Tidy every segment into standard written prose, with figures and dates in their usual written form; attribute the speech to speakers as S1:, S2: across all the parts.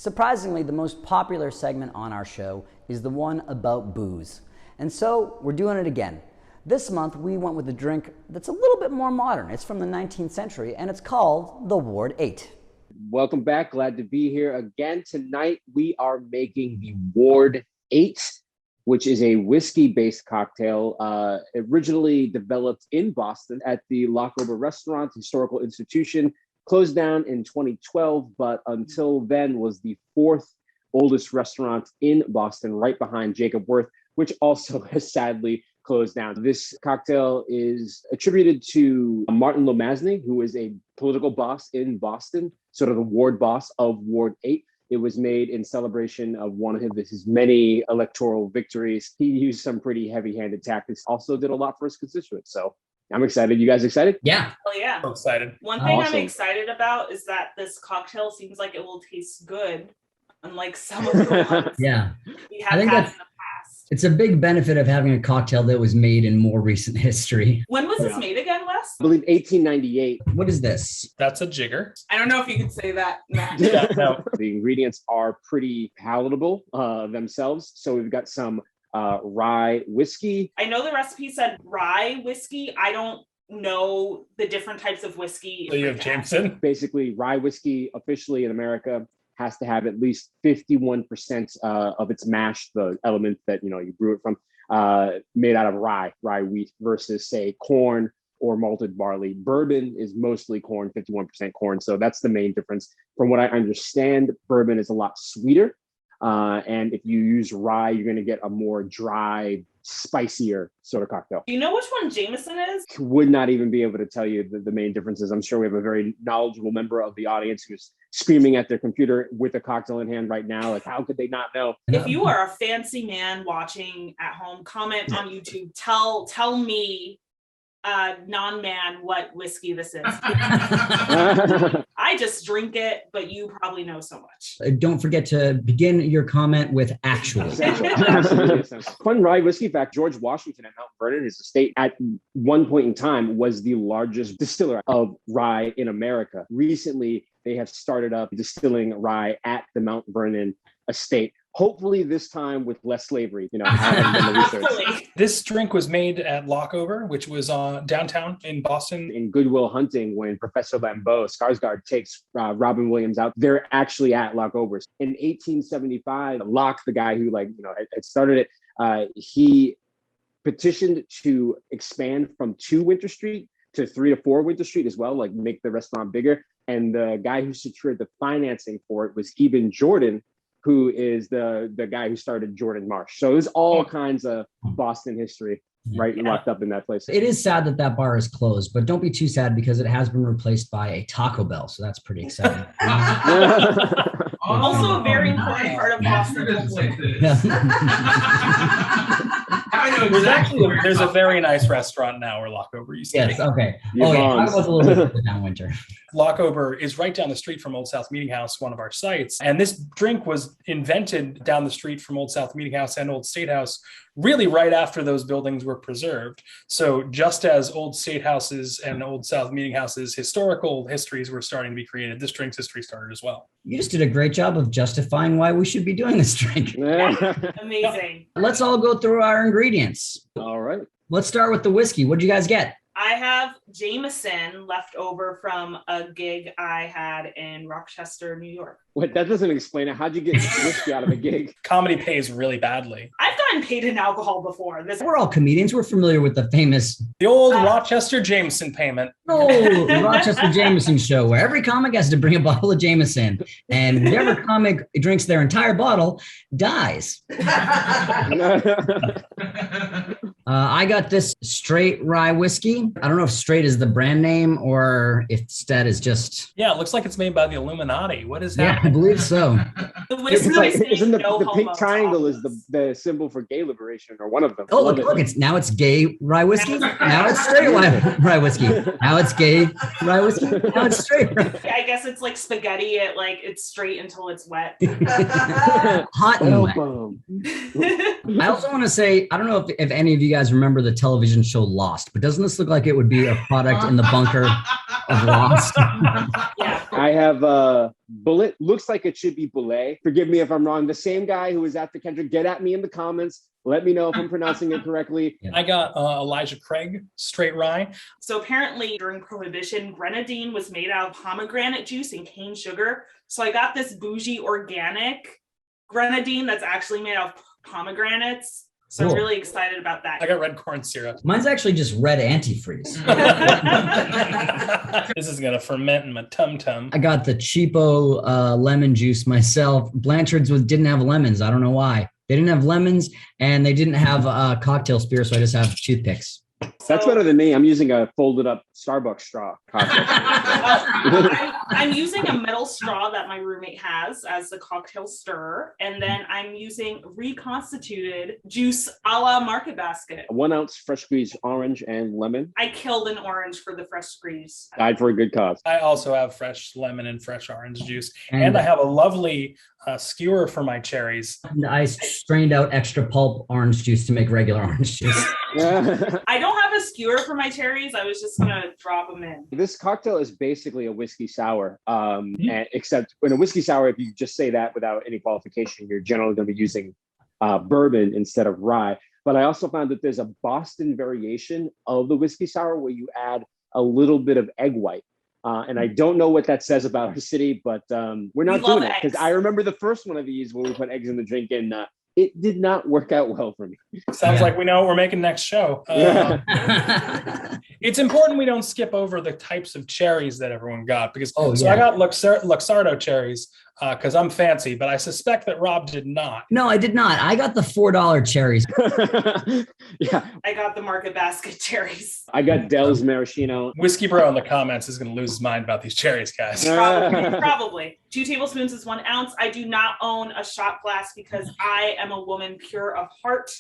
S1: Surprisingly, the most popular segment on our show is the one about booze. And so we're doing it again. This month we went with a drink that's a little bit more modern. It's from the 19th century and it's called the Ward 8.
S2: Welcome back. Glad to be here again. Tonight we are making the Ward 8, which is a whiskey-based cocktail originally developed in Boston at the Locke-Ober Restaurant, historical institution, closed down in 2012, but until then was the fourth oldest restaurant in Boston, right behind Jacob Wirth, which also has sadly closed down. This cocktail is attributed to Martin Lomasny, who is a political boss in Boston, sort of the ward boss of Ward 8. It was made in celebration of one of his many electoral victories. He used some pretty heavy-handed tactics, also did a lot for his constituents. So I'm excited. You guys excited?
S3: Yeah.
S4: Oh, yeah.
S5: I'm excited.
S4: One thing
S2: Awesome.
S4: I'm excited about is that this cocktail seems like it will taste good, unlike some of the ones
S3: Yeah.
S4: we
S3: I
S4: have
S3: think
S4: had
S3: that's-
S4: in the past.
S3: It's a big benefit of having a cocktail that was made in more recent history.
S4: When was this made again, Wes?
S2: I believe 1898.
S3: What is this?
S5: That's a jigger.
S4: I don't know if you could say that, Matt.
S5: Yeah, no.
S2: The ingredients are pretty palatable themselves. So we've got some rye whiskey.
S4: I know the recipe said rye whiskey. I don't know the different types of whiskey.
S5: So you have Jameson.
S2: Basically, rye whiskey officially in America has to have at least 51% of its mash, the element that you brew it from, made out of rye wheat versus, say, corn or malted barley. Bourbon is mostly corn, 51% corn. So that's the main difference. From what I understand, bourbon is a lot sweeter. And if you use rye, you're going to get a more dry, spicier sort of cocktail.
S4: Do you know which one Jameson is?
S2: Would not even be able to tell you the main differences. I'm sure we have a very knowledgeable member of the audience who's screaming at their computer with a cocktail in hand right now. Like, how could they not know?
S4: If you are a fancy man watching at home, comment on YouTube. Tell me, non-man, what whiskey this is. I just drink it, but you probably know so much.
S3: Don't forget to begin your comment with actually.
S2: Absolutely. Fun rye whiskey fact: George Washington at Mount Vernon, his estate, at one point in time was the largest distiller of rye in America. Recently, they have started up distilling rye at the Mount Vernon estate. Hopefully this time with less slavery, I haven't done the research.
S5: This drink was made at Locke-Ober, which was downtown in Boston.
S2: In Good Will Hunting, when Professor Lambeau, Skarsgård, takes Robin Williams out, they're actually at Locke-Ober's. In 1875, Locke, the guy who had started it, he petitioned to expand from 2 Winter Street to 3 to 4 Winter Street as well, like make the restaurant bigger. And the guy who secured the financing for it was Eben Jordan, who is the guy who started Jordan Marsh. So there's all kinds of Boston history locked up in that place.
S3: It is sad that bar is closed, but don't be too sad because it has been replaced by a Taco Bell. So that's pretty exciting.
S4: Also a very important part of Boston.
S6: I know exactly.
S5: There's a very nice restaurant now where Locke-Ober used to be.
S3: Yes, okay. Oh, yeah, I was a little bit down winter.
S5: Locke-Ober is right down the street from Old South Meeting House, one of our sites. And this drink was invented down the street from Old South Meeting House and Old State House, really right after those buildings were preserved. So just as Old State Houses and Old South Meeting Houses historical histories were starting to be created, this drink's history started as well.
S3: You just did a great job of justifying why we should be doing this drink.
S4: Amazing.
S3: Let's all go through our ingredients.
S2: All right.
S3: Let's start with the whiskey. What did you guys get?
S4: I have Jameson left over from a gig I had in Rochester, New York.
S2: Wait, that doesn't explain it. How'd you get whiskey out of a gig?
S5: Comedy pays really badly.
S4: I've gotten paid in alcohol before.
S3: We're all comedians. We're familiar with the famous
S5: The old Rochester Jameson payment.
S3: Rochester Jameson show where every comic has to bring a bottle of Jameson, and whichever comic drinks their entire bottle dies. I got this straight rye whiskey. I don't know if straight is the brand name or if Stead is just...
S5: Yeah, it looks like it's made by the Illuminati. What is
S3: Yeah,
S5: that?
S3: I believe so.
S4: The whiskey
S2: Isn't
S4: no
S2: the pink
S4: homo
S2: triangle is
S4: talks.
S2: the symbol for gay liberation, or one of them?
S3: Oh,
S2: Love
S3: look,
S2: it.
S3: now it's gay rye whiskey. Now it's straight rye whiskey. Now it's gay rye whiskey. Now it's straight.
S4: I guess it's like spaghetti. It's straight until it's wet.
S3: Hot and wet. I also want to say, I don't know if any of you guys remember the television show Lost, but doesn't this look like it would be a product in the bunker of Lost?
S4: Yeah.
S2: I have Bullet. Looks like it should be Bullet. Forgive me if I'm wrong. The same guy who was at the Kendrick, get at me in the comments. Let me know if I'm pronouncing it correctly.
S5: I got Elijah Craig straight rye.
S4: So apparently during Prohibition, grenadine was made out of pomegranate juice and cane sugar. So I got this bougie organic grenadine that's actually made out of pomegranates. So I'm really excited about that.
S5: I got red corn syrup.
S3: Mine's actually just red antifreeze.
S5: This is going to ferment in my tum-tum.
S3: I got the cheapo lemon juice myself. Blanchard's didn't have lemons. I don't know why. They didn't have lemons and they didn't have cocktail spear, so I just have toothpicks.
S2: That's better than me. I'm using a folded up Starbucks straw.
S4: I'm using a metal straw that my roommate has as the cocktail stirrer. And then I'm using reconstituted juice a la Market Basket.
S2: 1 ounce fresh squeezed orange and lemon.
S4: I killed an orange for the fresh squeeze.
S2: Died for a good cause.
S5: I also have fresh lemon and fresh orange juice. And I have a lovely skewer for my cherries.
S3: And I strained out extra pulp orange juice to make regular orange juice.
S4: I don't have a skewer for my cherries. I was just gonna drop them in.
S2: This cocktail is basically a whiskey sour, and except in a whiskey sour, if you just say that without any qualification, you're generally going to be using bourbon instead of rye. But I also found that there's a Boston variation of the whiskey sour where you add a little bit of egg white. And I don't know what that says about our city, but we're not doing it because I remember the first one of these when we put eggs in the drink and it did not work out well for me.
S5: Sounds like we know what we're making next show. It's important we don't skip over the types of cherries that everyone got because I got Luxardo cherries because I'm fancy, but I suspect that Rob did not.
S3: No, I did not. I got the $4 cherries.
S2: Yeah,
S4: I got the Market Basket cherries.
S2: I got Dell's Maraschino.
S5: Whiskey Bro in the comments is going to lose his mind about these cherries, guys.
S4: Probably. 2 tablespoons is 1 ounce. I do not own a shot glass because I am a woman pure of heart,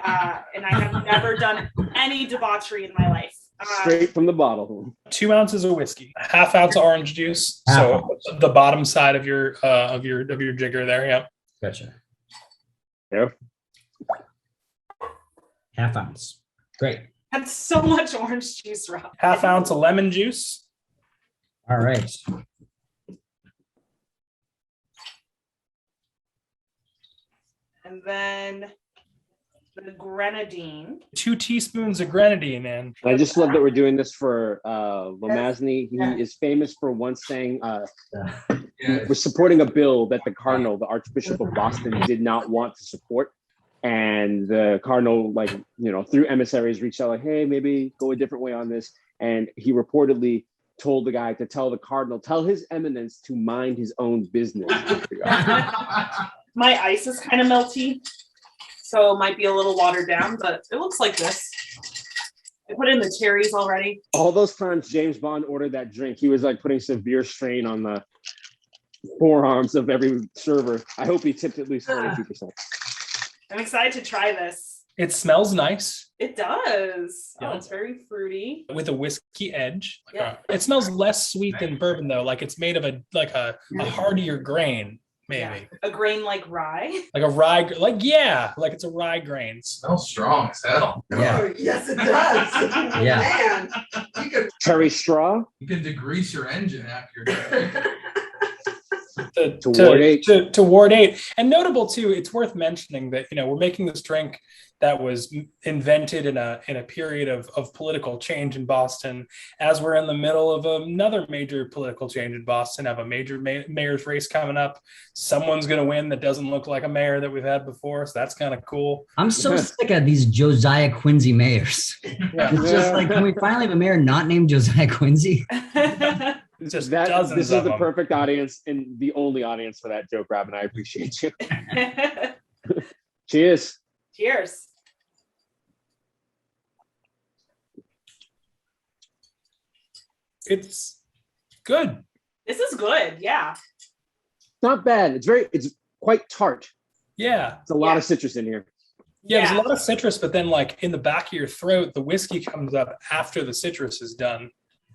S4: and I have never done any debauchery in my life.
S2: Straight from the bottle.
S5: 2 ounces of whiskey, a half ounce of orange juice. So the bottom side of your jigger there. Yeah.
S3: Gotcha.
S2: Yeah.
S3: Half ounce. Great.
S4: That's so much orange juice, Rob.
S5: Half ounce of lemon juice.
S3: All right.
S4: And then the grenadine.
S5: 2 teaspoons of grenadine in.
S2: I just love that we're doing this for Lomasny. He is famous for once saying he was supporting a bill that the Cardinal, the Archbishop of Boston, did not want to support. And the Cardinal, through emissaries reached out like, hey, maybe go a different way on this. And he reportedly told the guy to tell the Cardinal, tell his eminence to mind his own business.
S4: My ice is kind of melty, so it might be a little watered down, but it looks like this. I put in the cherries already.
S2: All those times James Bond ordered that drink, he was like putting severe strain on the forearms of every server. I hope he tipped at least 22%.
S4: I'm excited to try this.
S5: It smells nice.
S4: It does.
S5: Yeah.
S4: Oh, it's very fruity.
S5: With a whiskey edge.
S4: Yeah.
S5: It smells less sweet than bourbon though. Like it's made of a hardier grain. Maybe
S4: a grain like rye,
S5: like a rye, like it's a rye grain.
S6: Smells strong as hell.
S3: Yeah.
S7: Oh, yes, it does.
S3: Yeah.
S7: Man,
S2: Cherry straw.
S6: You can degrease your engine after you're done.
S5: To Ward 8. And notable too, it's worth mentioning that we're making this drink that was invented in a period of political change in Boston, as we're in the middle of another major political change in Boston, have a major mayor's race coming up. Someone's going to win that doesn't look like a mayor that we've had before, so that's kind of cool.
S3: I'm so sick of these Josiah Quincy mayors.
S5: Yeah.
S3: It's just like, can we finally have a mayor not named Josiah Quincy?
S5: It's just
S2: This is the
S5: them.
S2: perfect audience and the only audience for that joke, Rob, and I appreciate you. Cheers.
S4: Cheers.
S5: It's good.
S4: This is good. Yeah.
S2: Not bad. It's quite tart.
S5: Yeah.
S2: It's a lot of citrus in here.
S5: Yeah, there's a lot of citrus, but then like in the back of your throat, the whiskey comes up after the citrus is done.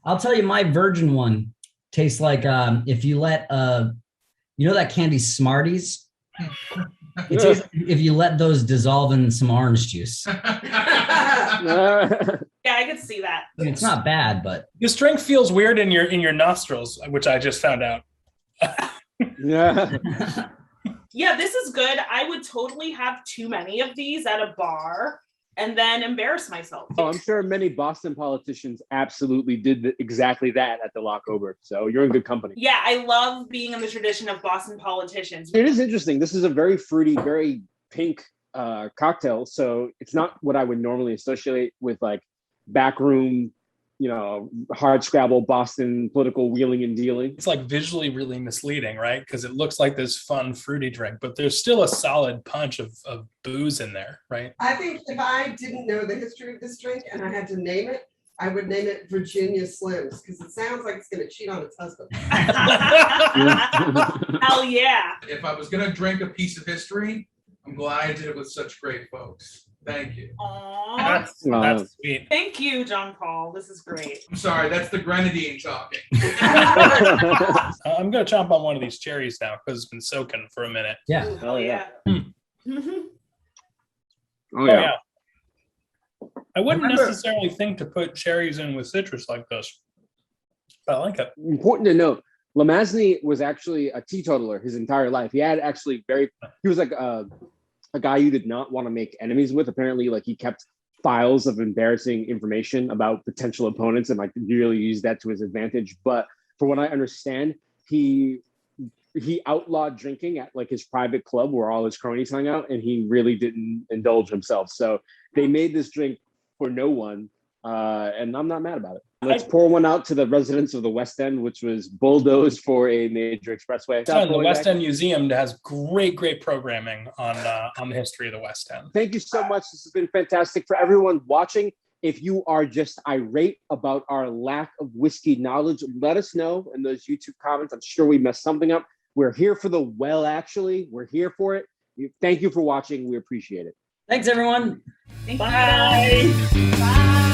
S3: I'll tell you, my virgin one tastes like if you let that candy Smarties. It tastes like if you let those dissolve in some orange juice.
S4: Yeah, I could see that.
S3: I mean, it's not bad, but
S5: This drink feels weird in your nostrils, which I just found out.
S2: Yeah.
S4: Yeah, this is good. I would totally have too many of these at a bar and then embarrass myself.
S2: Oh, I'm sure many Boston politicians absolutely did exactly that at the Locke-Ober. So you're in good company.
S4: Yeah, I love being in the tradition of Boston politicians.
S2: It is interesting. This is a very fruity, very pink cocktail. So it's not what I would normally associate with like backroom, hard scrabble Boston political wheeling and dealing.
S5: It's like visually really misleading, right? Because it looks like this fun fruity drink, but there's still a solid punch of booze in there, right?
S7: I think if I didn't know the history of this drink and I had to name it, I would name it Virginia Slims because it sounds like it's going to cheat on its husband.
S4: Hell yeah.
S6: If I was going to drink a piece of history, I'm glad I did it with such great folks. Thank you.
S4: Aww.
S5: That's sweet.
S4: Thank you, John Paul. This is great.
S6: I'm sorry, that's the grenadine talking.
S5: I'm going to chomp on one of these cherries now because it's been soaking for a minute.
S3: Yeah.
S4: Ooh, hell yeah.
S2: Oh, yeah.
S5: I wouldn't necessarily think to put cherries in with citrus like this, but I like it.
S2: Important to note, Lamazny was actually a teetotaler his entire life. He was like a guy you did not want to make enemies with. Apparently, like he kept files of embarrassing information about potential opponents and like really used that to his advantage. But from what I understand, he outlawed drinking at like his private club where all his cronies hung out, and he really didn't indulge himself. So they made this drink for no one, and I'm not mad about it. Let's pour one out to the residents of the West End, which was bulldozed for a major expressway.
S5: The West End Museum has great programming on the history of the West End.
S2: Thank you so much. This has been fantastic. For everyone watching, if you are just irate about our lack of whiskey knowledge, let us know in those YouTube comments. I'm sure we messed something up. We're here for the actually. We're here for it. Thank you for watching. We appreciate it.
S3: Thanks, everyone.
S4: Bye. Bye.